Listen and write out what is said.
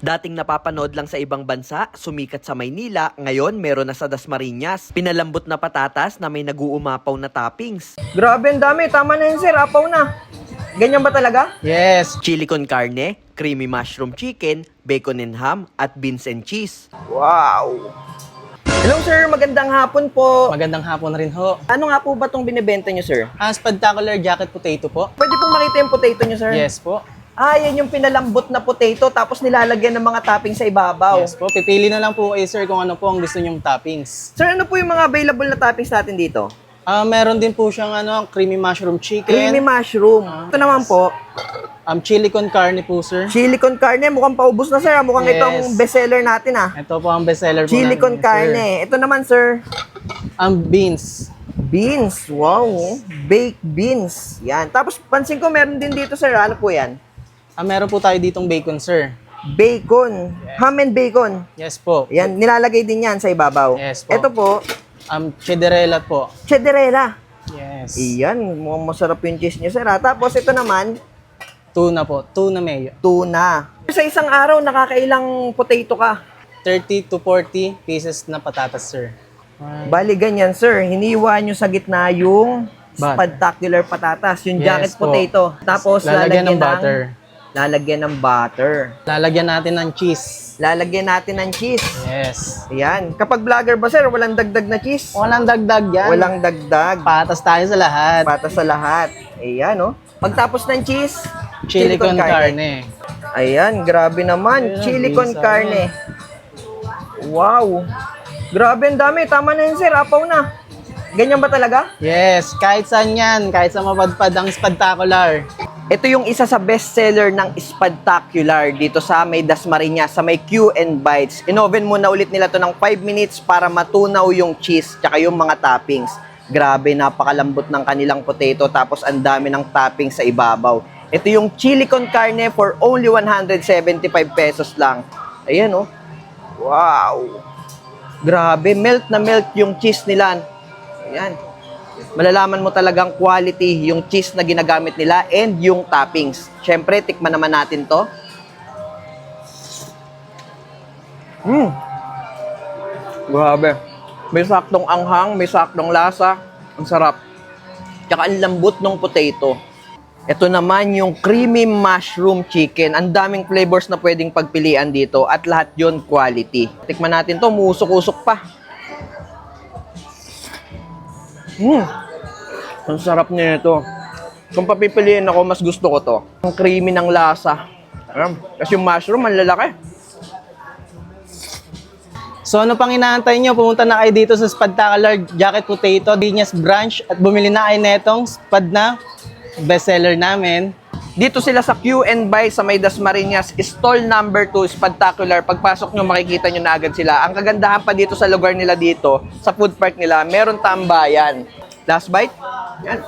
Dating napapanood lang sa ibang bansa, sumikat sa Maynila, ngayon meron na sa Dasmariñas. Pinalambot na patatas na may nag-uumapaw na toppings. Grabe, ang dami. Tama na yun, sir. Apaw na. Ganyan ba talaga? Yes. Chili con carne, creamy mushroom chicken, bacon and ham, at beans and cheese. Wow. Hello, sir. Magandang hapon po. Magandang hapon rin ho. Ano nga po ba itong binibenta nyo, sir? Spectacular jacket potato po. Pwede pong makita yung potato nyo, sir? Yes po. Ah, yan yung pinalambot na potato tapos nilalagyan ng mga topping sa ibabaw. Yes po. Pipili na lang po kayo, sir, kung ano po ang gusto nyong toppings. Sir, ano po yung mga available na toppings natin dito? Meron din po siyang creamy mushroom chicken. Creamy mushroom. Ito naman po, Chili con carne po, sir. chili con carne. Mukhang paubos na, sir. Mukhang Yes. itong bestseller natin, ah. Ito po ang bestseller po Chili namin, con sir. carne. Ito naman, sir, Beans. beans. Wow. Baked beans. Yan. Tapos, pansin ko, meron din dito, sir. Ano po yan? Meron po tayo ditong bacon, sir. Bacon. Ham and bacon. Yes po. Yan. Nilalagay din yan sa ibabaw. Yes po. Ito po, Chederella po. chederella. Yes. Iyan. Mukhang masarap yung cheese niya, sir. Ah. Tapos, ito naman, Tuna po. Tuna mayo. tuna. Sa isang araw, nakakailang potato ka? 30 to 40 pieces na patatas, sir. Bali ganyan, sir. Hiniwa nyo sa gitna yung spectacular patatas, yung Yes jacket po. potato. Tapos Lalagyan ng butter. Lalagyan ng butter. Lalagyan natin ng cheese. Lalagyan natin ng cheese. Yes. Ayan. Kapag vlogger ba, sir, walang dagdag na cheese? Walang dagdag yan. Walang dagdag. Patas tayo sa lahat. Patas sa lahat. Ayan, oh. Pagtapos ng cheese, Chili con carne. Ayan, grabe naman. Ayan, Chili con bisa carne. Wow. Grabe, ang dami. Tama na yun, sir. Apaw na. Ganyan ba talaga? Yes, kahit saan yan. Kahit sa mapadpad ang spectacular. Ito yung isa sa bestseller ng Spectacular dito sa may Dasmariñas, sa may Q and Bites. Inoven muna ulit nila to ng 5 minutes para matunaw yung cheese tsaka yung mga toppings. Grabe, napakalambot ng kanilang potato tapos ang dami ng toppings sa ibabaw. Ito yung chili con carne for only 175 pesos lang. Ayan, oh. Wow. Grabe, melt na melt yung cheese nila. Ayan. Malalaman mo talagang quality yung cheese na ginagamit nila and yung toppings. Siyempre, tikman naman natin to. Grabe. May saktong anghang, may saktong lasa. Ang sarap. Tsaka ang lambot ng potato. Ito naman yung creamy mushroom chicken. Ang daming flavors na pwedeng pagpilian dito at lahat yon quality. Tikman natin to, musok-usok pa. Ang sarap niya ito. Kung papipiliin ako, mas gusto ko to. Ang creamy ng lasa. Kasi yung mushroom, ang lalaki. So ano pang inaantay nyo? Pumunta na kayo dito sa Spectacular Jacket Potato Dinyas Branch at bumili na kayo netong spad na bestseller namin. Dito sila sa Q and Buy sa may Dasmariñas, stall number 2, Spectacular. Pagpasok nyo, makikita nyo na agad sila. Ang kagandahan pa dito sa lugar nila dito, sa food park nila, meron tambayan. Last bite? Yan.